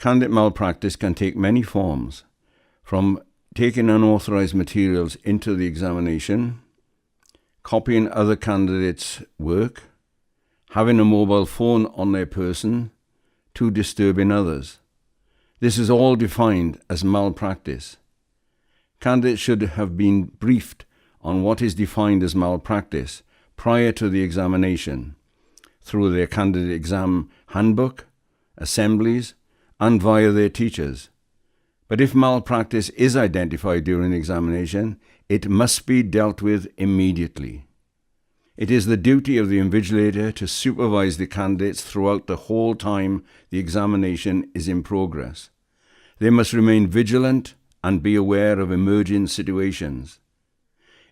Candidate malpractice can take many forms, from taking unauthorized materials into the examination, copying other candidates' work, having a mobile phone on their person, to disturbing others. This is all defined as malpractice. Candidates should have been briefed on what is defined as malpractice prior to the examination, through their candidate exam handbook, assemblies, and via their teachers. But if malpractice is identified during the examination, it must be dealt with immediately. It is the duty of the invigilator to supervise the candidates throughout the whole time the examination is in progress. They must remain vigilant and be aware of emerging situations.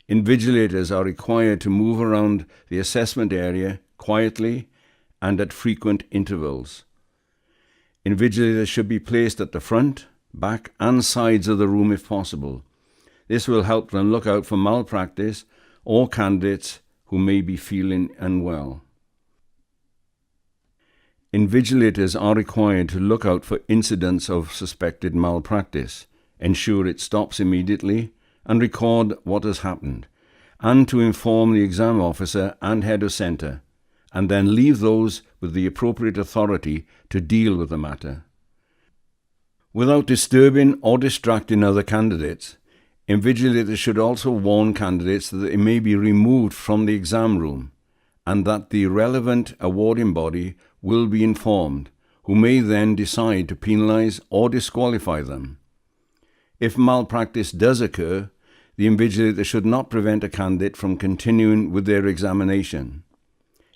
Invigilators are required to move around the assessment area quietly and at frequent intervals. Invigilators should be placed at the front, back and sides of the room if possible. This will help them look out for malpractice or candidates who may be feeling unwell. Invigilators are required to look out for incidents of suspected malpractice, ensure it stops immediately, and record what has happened, and to inform the exam officer and head of centre, and then leave those with the appropriate authority to deal with the matter. Without disturbing or distracting other candidates, invigilators should also warn candidates that they may be removed from the exam room and that the relevant awarding body will be informed, who may then decide to penalise or disqualify them. If malpractice does occur, the invigilator should not prevent a candidate from continuing with their examination.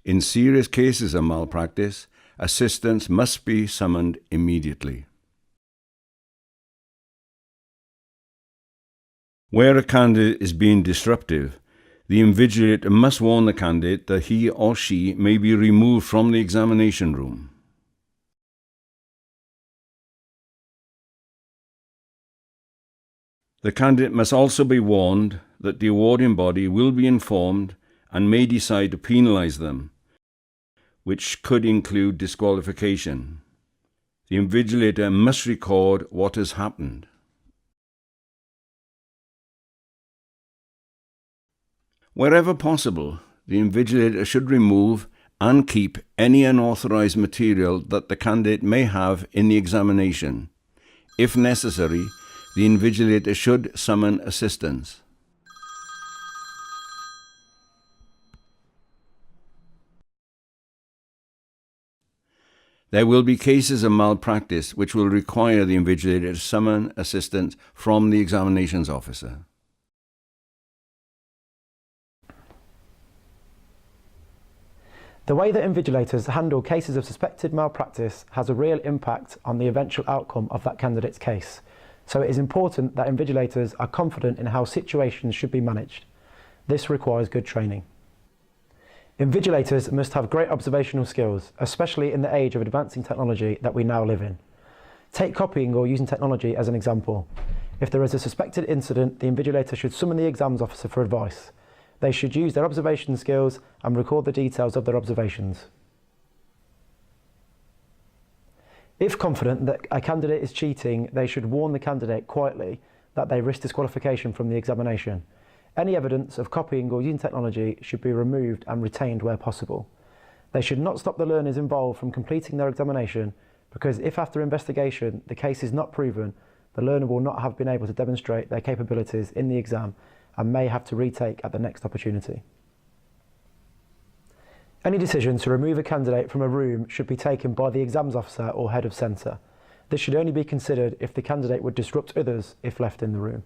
In serious cases of malpractice, assistance must be summoned immediately. Where a candidate is being disruptive, the invigilator must warn the candidate that he or she may be removed from the examination room. The candidate must also be warned that the awarding body will be informed and may decide to penalise them, which could include disqualification. The invigilator must record what has happened. Wherever possible, the invigilator should remove and keep any unauthorized material that the candidate may have in the examination. If necessary, the invigilator should summon assistance. There will be cases of malpractice which will require the invigilator to summon assistance from the examinations officer. The way that invigilators handle cases of suspected malpractice has a real impact on the eventual outcome of that candidate's case, so it is important that invigilators are confident in how situations should be managed. This requires good training. Invigilators must have great observational skills, especially in the age of advancing technology that we now live in. Take copying or using technology as an example. If there is a suspected incident, the invigilator should summon the exams officer for advice. They should use their observation skills and record the details of their observations. If confident that a candidate is cheating, they should warn the candidate quietly that they risk disqualification from the examination. Any evidence of copying or using technology should be removed and retained where possible. They should not stop the learners involved from completing their examination, because if after investigation the case is not proven, the learner will not have been able to demonstrate their capabilities in the exam and may have to retake at the next opportunity. Any decision to remove a candidate from a room should be taken by the exams officer or head of centre. This should only be considered if the candidate would disrupt others if left in the room.